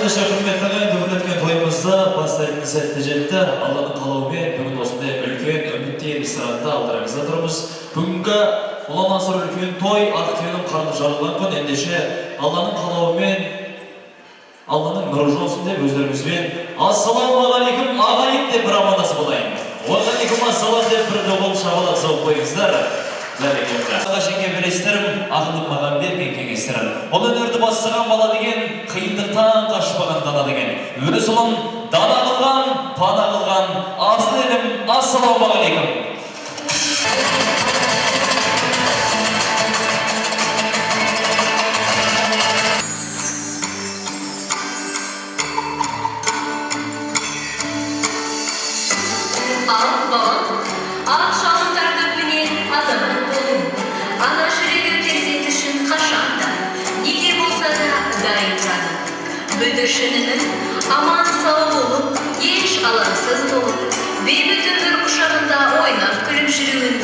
ендеше құрметті ағайын, бүгін өткен тойымызда бастайтын сәтті жетті. Алланың қалауымен бүгін осындай үлкен үмітті ресторанда алдарыңызда тұрмыз. Бүгінгі ұлан асыр үлкен той, ақ түйенің қарны жарылған күн. Ендеше Алланың қалауымен Алланың нұры жаусын деп өздеріңізбен ассалаумағалейкум ағайын деп бір амандасып болайын. Уағалейкум ассалам деп бір доғыл шабалақ соғып қойыңыздар. Аға жеңге білестерім, ақылым маған берген кеңестерім. Ол өнерді бастаған бала деген, қиындықтан қашпаған дана деген. Өз ұлын дана қылған, пана қылған, асыл елім, ассалаумағалейкум. Бүлдіршінінің аман сау болып, еш алаңсыз болып, бейбіт өмір құшағында ойнап күліп жүруін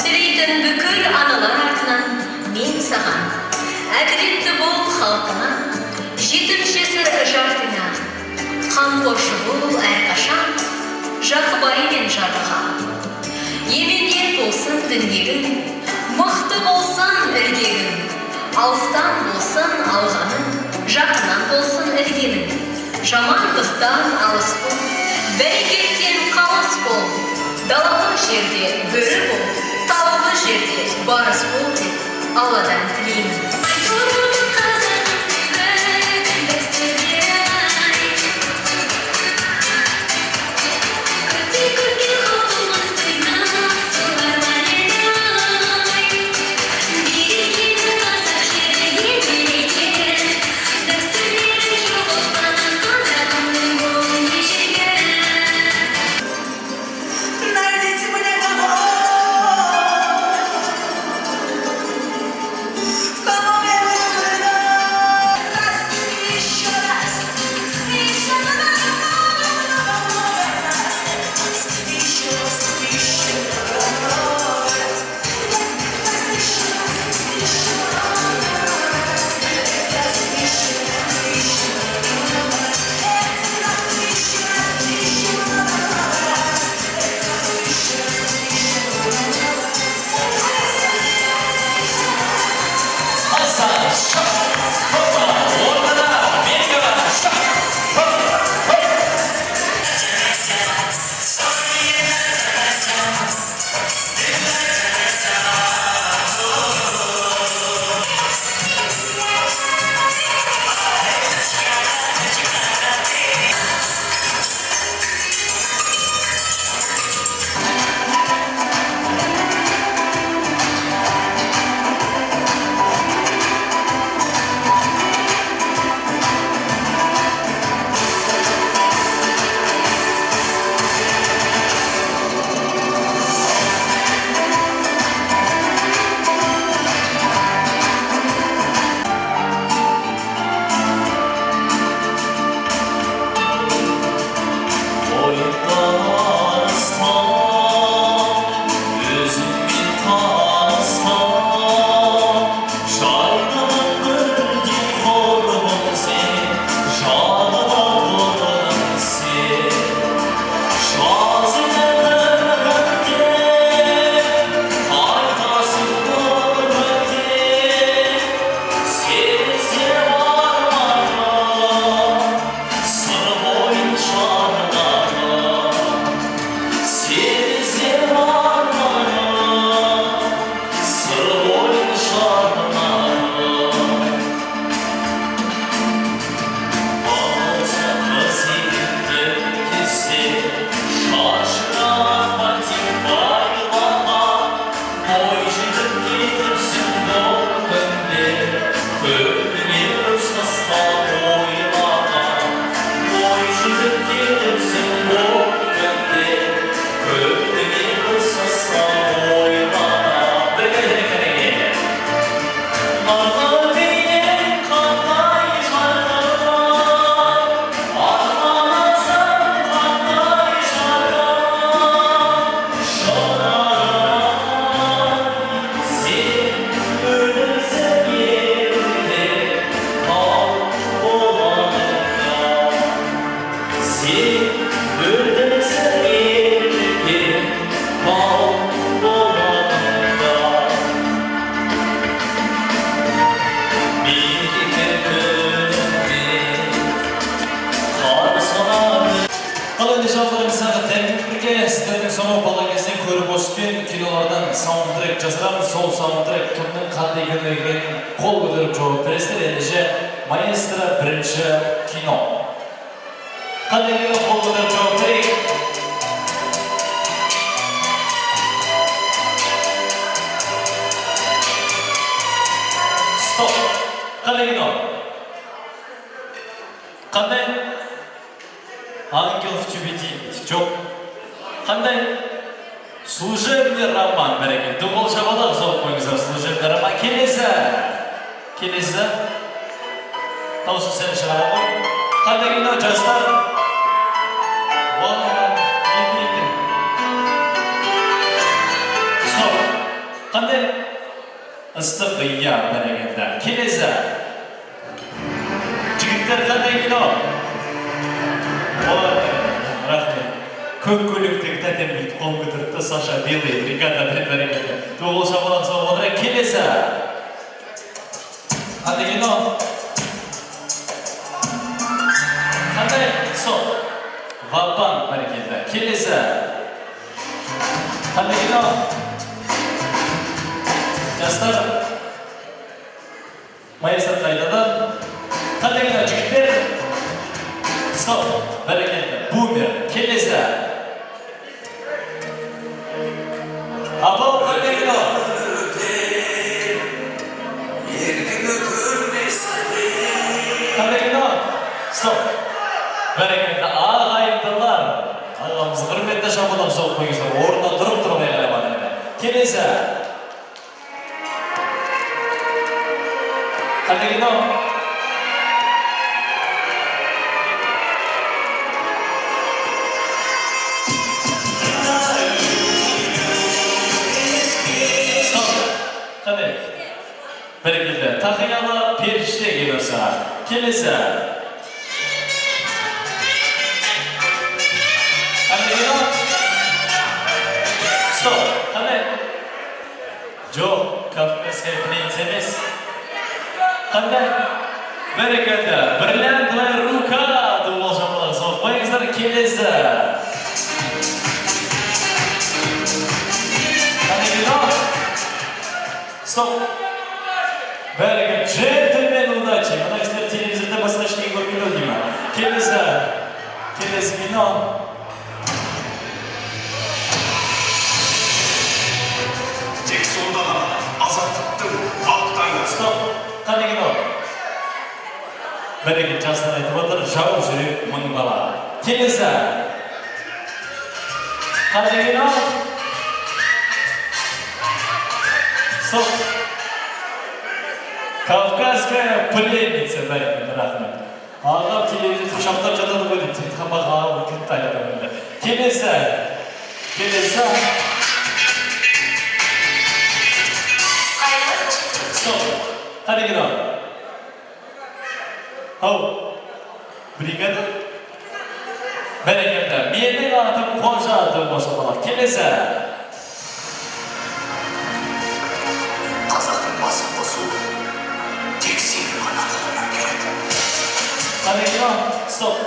тілейтін бүкіл аналар артынан мен саған әділетті бол халқына, жетім-жесір жартына, қамқоршы бол әрқашан, Жақыбай мен Жарыға. Еменен болсын діңгегің, мықты болсын ілгегің, алыстан болсын алғаның, жақынан болсын ілгенің, жамандықтан алыс бол, бәрекеттен қалыс бол, далалы жерде бөрі бол, таулы жерде барыс бол деп Алладан тілеймін. Qanday жандарымызға дәмін бірге сіздердің сонау бала кезден көріп өскен кинолардан саундтрек жасырамыз. Сол саундтрек кімнің қандай кино екенін қол көтеріп жауап бересіздер. Ендеше маэстро бірінші кино. Қандай кино қол көтеріп жауап берейік? Стоп. Қандай кино? Қандай? Ангел в тюбетейке. Жоқ. Қандай? Служебный роман. Бәрекелді. Бұл шабалақ соғып қойыңыздар. Служебный роман. Келесі. Даусын сәні шығара ғой. Қандай кино, жастар? Стоп. Қандай? Ыстық ұя. Бәрекелді. Келесі. Жігіттер, қандай кино? Рахмет. Көк көліктегі тәтем бүйтіп қол көтеріпті. Саша Белый, бригада предварительно. Бұл шабалақ соғып отырайық. Келесі. Қандай кино? Қандай? Стоп. Вапан бәрекелді. Келесі. Қандай кино? Жастар. Маэстро қайтадан. Қандай кино, жігіттер? Стоп. Бәрекелді. Бумер. Келесі. Апау, қандай кино? Қандай кино? Стоп. Бәрекелді. Ағайындылар. Ағамыз құрметті шабалақ соғып қойыңыздар. Орнынан тұрып тұрмай қарамады. Келесі. Қандай кино? Бәрекелді. Тақиялы періште киносы. Келесі. Қандай кино? Стоп. Қандай? Жоқ, Кавказская пленница емес. Қандай? Бәрекелді. Бриллиантовая рука. Бұл шабалақ соғып қойыңыздар. Келесі. Қандай кино? Стоп. Бәрекелді. Джентльмен удачи. Мына кісілер телевизорда басқа ештеңе көрмейді деймі. Келесі кино. Тек сонда ғана азаттықтың ақтайы. Стоп. Қандай кино? Бәрекелді. Жастар айтып отыр. Жау жүрек мың бала. Келесі. Қандай кино? Стоп. Кавказская пленница, бәрекелді, рахмет. Ағам телевизор құшақтап жатады ғой деп, тамақ алып кетті айтады. Келесі. Стоп. Қандай кино? Ау, бригада? Бәрекелді. Менің атым Қожа атым Қожа. Келесі. Қазақтың басын қосу тек сенің ғана қолыңнан келеді. Қандай кино? Стоп.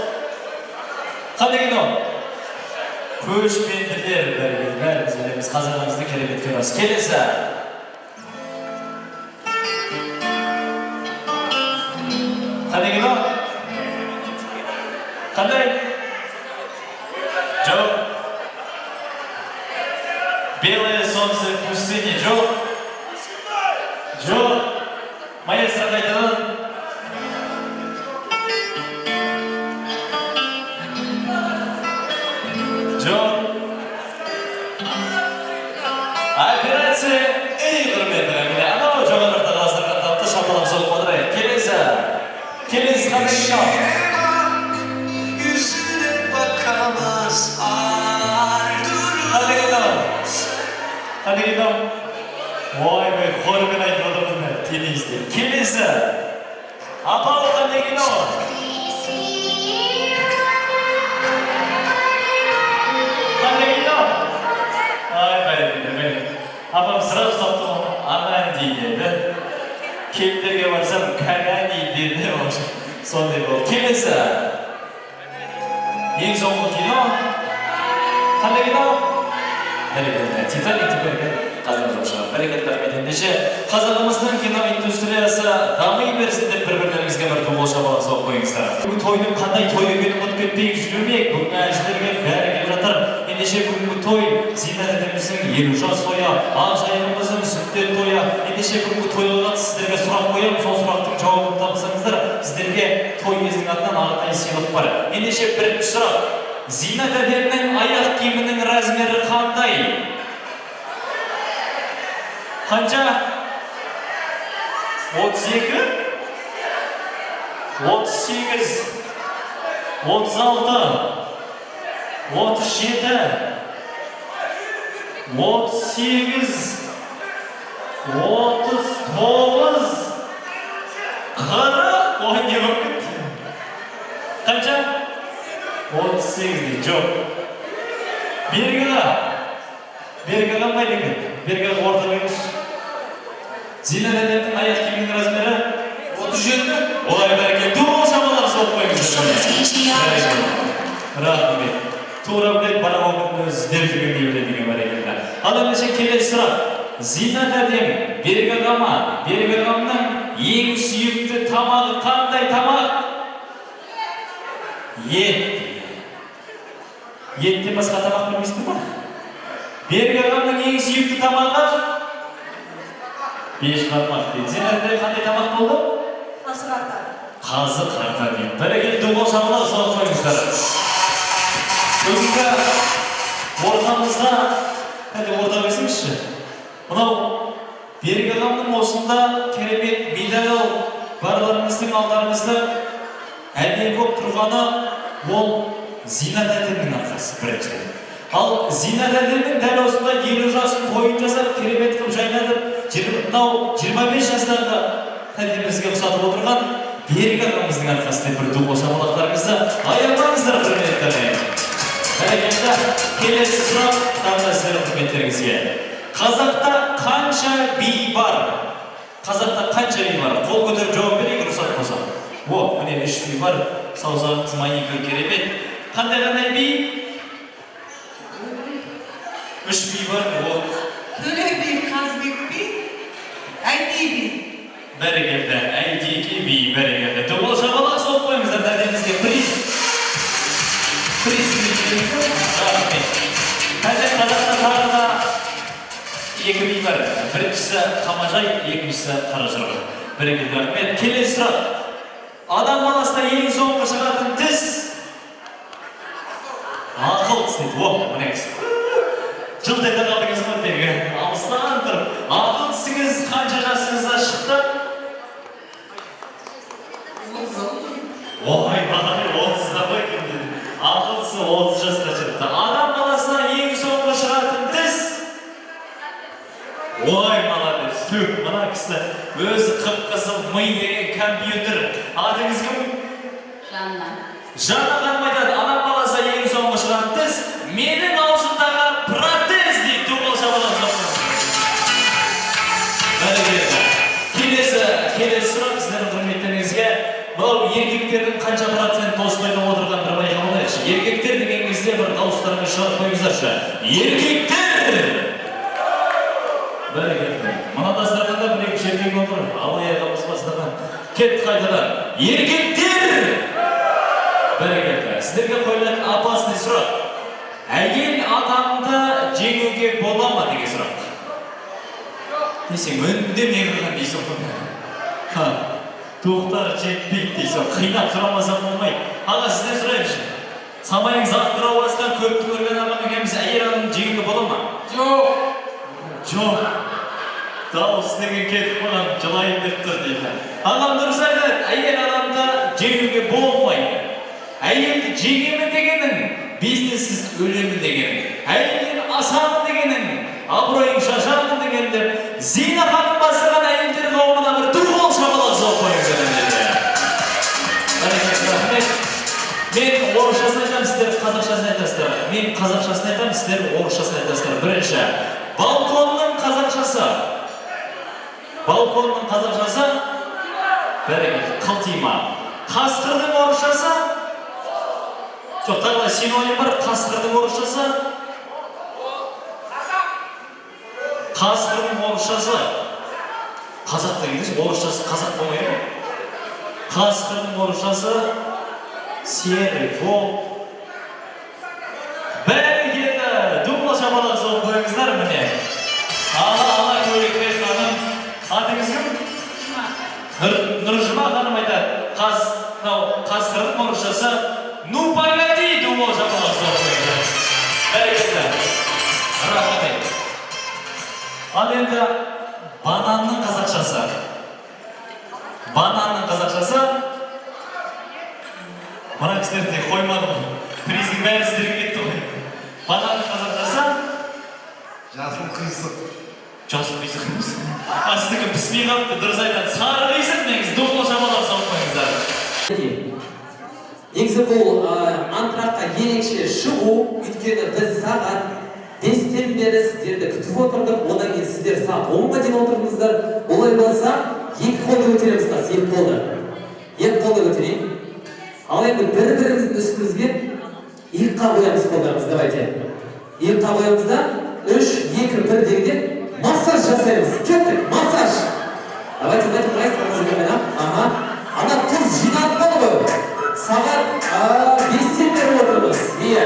Қандай кино? Көшпенділер. Бәріміз білеміз. Қазағымызды керемет киносы. Келесі. Қандай кино? Қандай? Жоқ. Белое солнце в пустыне. Жоқ. Маэстро қайтадан. Жоқ. Операция үй құрметі. Анау жоғарыда ғасырға тапты шапалақ соғып отырайық. Келесі қандай кино? Қандай кино? Ой, хормен айтып отырмын. Телевизор. Келесі. Апау, қандай кино? Қандай кино? Ай, бәрекелді. Апам сразу тапты ғой. Ананди деді. Кемдерге барсам, Кагани деді. Сондай болды. Келесі. ең соңғы кино қандай кино? Бәрекелді, Титаник деп берген қазір жоқ шығар. Бәрекелді, рахмет. Ендеше қазағымыздың кино индустриясы дами берсін деп бір-бірлеріңізге бір қол шапалақ соғып қойыңыздар. Бүгінгі тойдың қандай той екенін ұмытып кетпейік, жүрмейік. Бүгінгі әншілерге бәрі келіп жатыр. Ендеше бүгінгі той Зиннат әпкеміздің 50 жас тойы, Ақжайығымыздың сүттен тойы. Ендеше бүгінгі тойға сіздерге сұрақ қоямын, сол сұрақтың жауабын тапсаңыздар, сіздерге той иесінің атынан арнайы сыйлық бар. Ендеше бірінші сұрақ. Зиннат әпкемнің аяқ киімінің размері қандай? Қанша? 32, 38, 36, 37, 38, 39, 40, ой, не болып кетті. Қанша? 38 дейді, жоқ. Бергі қанбайды екен? Бергі орталығыз. Зиннат әпкемнің аяқ киімінің размері 37. Олай бәрекелді. Тура шамалар соғып қойыңыздар. Рахмет. Тура білет бара оқытын өздер жүргендей біледі деген бәрекелді. Ал ендеше келесі сұрақ. Зиннат әпкем Бергі ағамның ең сүйікті тамағы қандай тамақ? Ет. Еттен басқа тамақ білмейсің ба? Бергі ағамның ең сүйікті тамағы? Бешбармақ дейді. Зиннат әпкем қандай тамақ болды? Қазы қарта дейді. Бәрекелді, қол шапалақ соғып қойыңыздар. Бүгінгі ортамызда, орта қойсаңызшы. Мынау Бергі ағамның осында керемет медаль барларыңыздың алдарыңызда әдемі болып тұрғаны ол Зиннат әпкемнің арқасы біріншіден. Ал Зиннат әпкемнің дәл осында 50 жасын тойын жасап, керемет қылып жайнатып, мынау 25 жастағы әпкемізге ұқсатып отырған Бергі ағамыздың арқасы деп бір қол шапалақтарыңызды аямаңыздар, құрметті ағайын. Бәрекелді, келесі сұрақ тағы сіздердің құрметтеріңізге. Қазақта қанша би бар? Қазақта қанша би бар? Қол көтеріп жауап берейік, рұқсат болса. О, міне 3 би бар. Саусағыңыз маникюр керемет. Қандай би? 3 би бар. Төле би, Қазбек би, Әйди би. Бәрекелді, Әйдеке би, бәрекелді. Қол шапалақ соғып қойыңыздар, дәрдемізге приз. Приз рахмет. Қазір қазақта тағы да 2 би бар. Біріншісі Қамажай, екіншісі Қаражорға. Бәрекелді, рахмет. Келесі сұрақ. Адам баласына ең соңғы шығатын тіс ақыл тіс дейді. О, міне жылт ете қалдыңыз ғой тегі. Алыстан тұрып. Ақыл тісіңіз қанша жасыңызда шықты? Ой, 30-да ғой кім. Ақыл тісі 30 жасқа шықты. Адам баласына ең соңғы шығатын тіс? Ой, молодец. Мына кісі өзі қып-қызыл ми деген компьютер. Атыңыз кім? Жанна. Жанна ханым айтады, адам баласы ең соңғы шығатын тіс менің аузымдағы протез дейді. Қол шапалақ соғыңыздар. Келесі сұрақ сіздердің құрметтеріңізге. Бұл еркектердің қанша процент тосылайда отырған бір байқап алайықшы. Еркектер деген кезде бір дауыстарыңыз шығарып қойыңыздаршы. Еркектер! Бәрекелді. Мына дастарханда бір-екі еркек отыр. Абай ағамыз бастаған. Кетті қайтадан. Еркектер! Бәрекелді. Сіздерге қойылатын опасный сұрақ. Әйел адамды жеңуге бола ма деген сұрақ. Десең, өндем еғілген дейсің ғой. Тоқтар жетпейді дейсің. Қинап сұрамасам болмайды. Аға, сізден сұрайыншы. Самайыңыз ақтыра басқан көпті көрген ағам екенбіз әйел адамды жеңуге бола ма? Жоқ. Дауыс деген кетіп қалған жылайын деп тұр дейді. Ағам дұрыс айтады, әйел адамды жеңуге болмайды. Әйелді жеңемін дегенің, бизнессіз өлемін дегенің. Әйелден асамын дегенің, абыройың шашамын деген деп, Зина ханым бастаған әйелдер қауымына бір қол шапалақ соғып қойыңыздар деді. Бәрекелді, рахмет. Мен орысшасын айтамын, сіздер қазақшасын айтасыздар. Мен қазақшасын айтамын, сіздер орысшасын айтасыздар. Бірінші, балконның қазақшасы. Балконның қазақшасы бәрекелді, қылтима. Қасқырдың орысшасы Жоқ, тағы синоним бар, қасқырдың орысшасы. Қасқырдың орысшасы. Қазақ дегеніңіз орысшасы қазақ болмайды ма? Қасқырдың орысшасы серый волк. Бәрекелді, думла шапалақ соғып қойыңыздар міне. Ала көйлекпен ханым. Атыңыз кім? Нұржыма ханым айтады. Қасқырдың орысшасы ну погоди, думла шапалақ соғып қойыңыздар. Бәрекелді. Рахмет. Ал енді бананның қазақшасы. Бананның қазақшасы. Мына кісілер тек қоймадым. Приздің бәрі сіздерге кетті ғой. Бананның қазақшасы. Жасыл қисық. Жасыл қисық емес. Сіздікі піспей қалыпты, дұрыс айтады. Сары қисық деңіз, думла шапалақ соғып қойыңыздар. Негізі бұл антраққа ерекше шығу, өйткені біз сағат 5-тен бері сіздерді күтіп отырдық, одан кейін сіздер сағат 10-ға дейін отырдыңыздар. Олай болса, 2 қолды көтереміз қазір, 2 қолды. 2 қолды көтерейік. Ал енді бір-біріміздің үстімізге 2-қа қоямыз қолдарымыз, давайте. 2-қа қоямыз да 3-2-1 дегенде массаж жасаймыз. Кеттік, массаж. Давайте, майстар музыкамен, ага. Ана тұз жинап болды ғой. Сағат 5-тен бері отырмыз. Иә.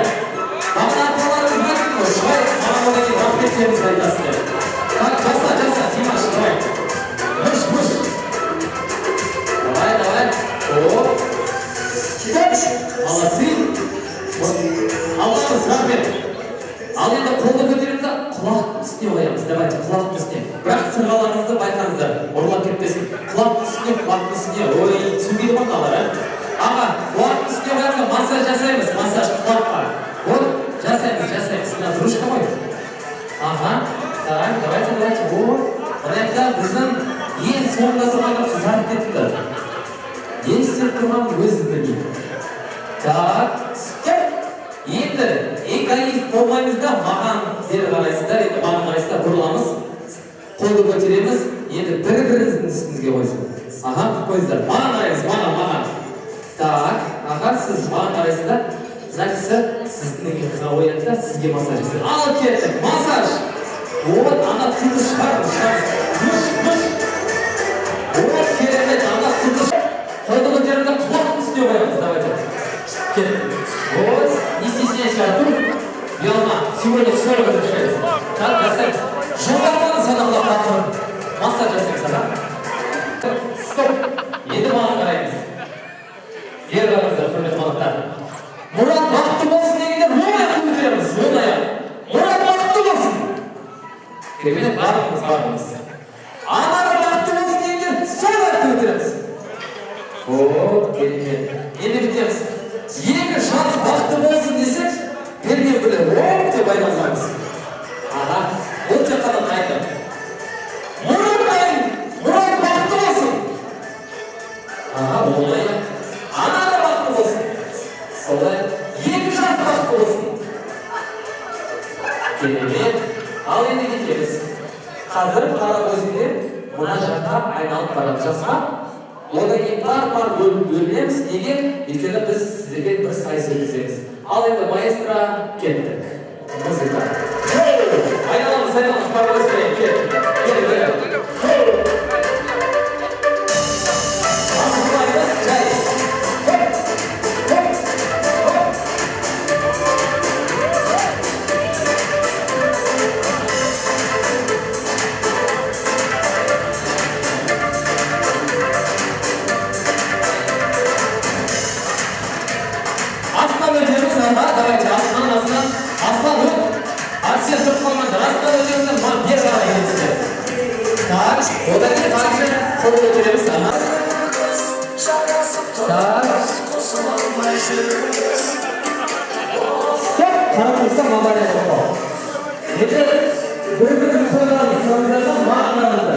Бағын аталарымыз мәтін ғой, шұғай, маған одан кейін рахметтеріміз айтасыздар. Так, жаса, Димаш, давай. Мұш. Давай. Оп. Молодцы. Аллахыз рахмет. Ал енді қолды көтереміз да құлақтың үстіне қоямыз. Давайте, құлақтың үстіне. Бірақ сырғаларыңызды байқаңыздар, ұрлап кетпесін. Құлақтың үстіне. Ой, түсінбейді ма қалар, аға, құлақтың үстіне қоямыз, массаж жасаймыз, массаж құлаққа. Вот, жасаймыз. Мына дружка ғой. Ага, так, давайте. Вот. Мынаяқта біздің ең соңында тұрғаны қызарып кетті. Не істеп тұрғанын өзі білмейді. Так, стоп. Енді эгоист болмаймыз да, маған бері қарайсыздар, енді маған қарайсыздар, бұрыламыз. Қолды көтереміз, енді бір-біріміздің үстімізге қойсын. Аға, қойыздар. Маған қараймыз, маған. Так, аға, сіз маған қарайсыздар. Записі сіздің егемізға ойады да, сізге массаж жасайды. Ал кеттік, массаж! Вот, ана тұзды шығарыңыз. Мұш. Вот, керемет, ана тұзды шығарыңыз. Қолды көтерімді құлақтың үстіне қоямыз, давайте. Кеттік. Вот, не стесняйся, Артур. Белма, сегодня все разрешается. Так, жасаймыз. Жоғардан санақлап қатырып. Массаж жасаймыз, аға. Стоп. Енді маған қараймыз. Ер қараңыздар, құрметті қонақтар. Мұрат бақытты болсын дегенде оң аяқты көтереміз, оң аяқ. Мұрат бақытты болсын. Керемет, барыңыз. Анар бақытты болсын дегенде сол аяқты көтереміз. О, керемет. Енді бітеміз. Екі шанс бақытты болсын десек, берген біле оң деп айналмаймыз. Аға, ол тек қана қайты. Мұрат бақытты болсын. Аға, оң аяқ. Анар бақытты болсын. Солай, екі жас бақытты болсын. Керемет. Ал енді кетеміз. Қазір қара көзінде мына жаққа айналып барады. Жасма. Одан кейін пар бөлінеміз. Неге? Өйткені біз сіздерге бір сайыс өткіземіз. Ал енді маэстро кеттік. Музыка. Айналамыз, пар көзіне кеттік. Асықпаймыз, жай. Давайте, Аслан, Арсен тұрып қалмаңдар, Аслан өтемізден бері қарай келіңіздер. Так, одан кейін также қол көтереміз. Так. Стоп, қараңыздар, маман еді. Енді бір-бірін қойғанын сұраңыздар, мағынаңыздар.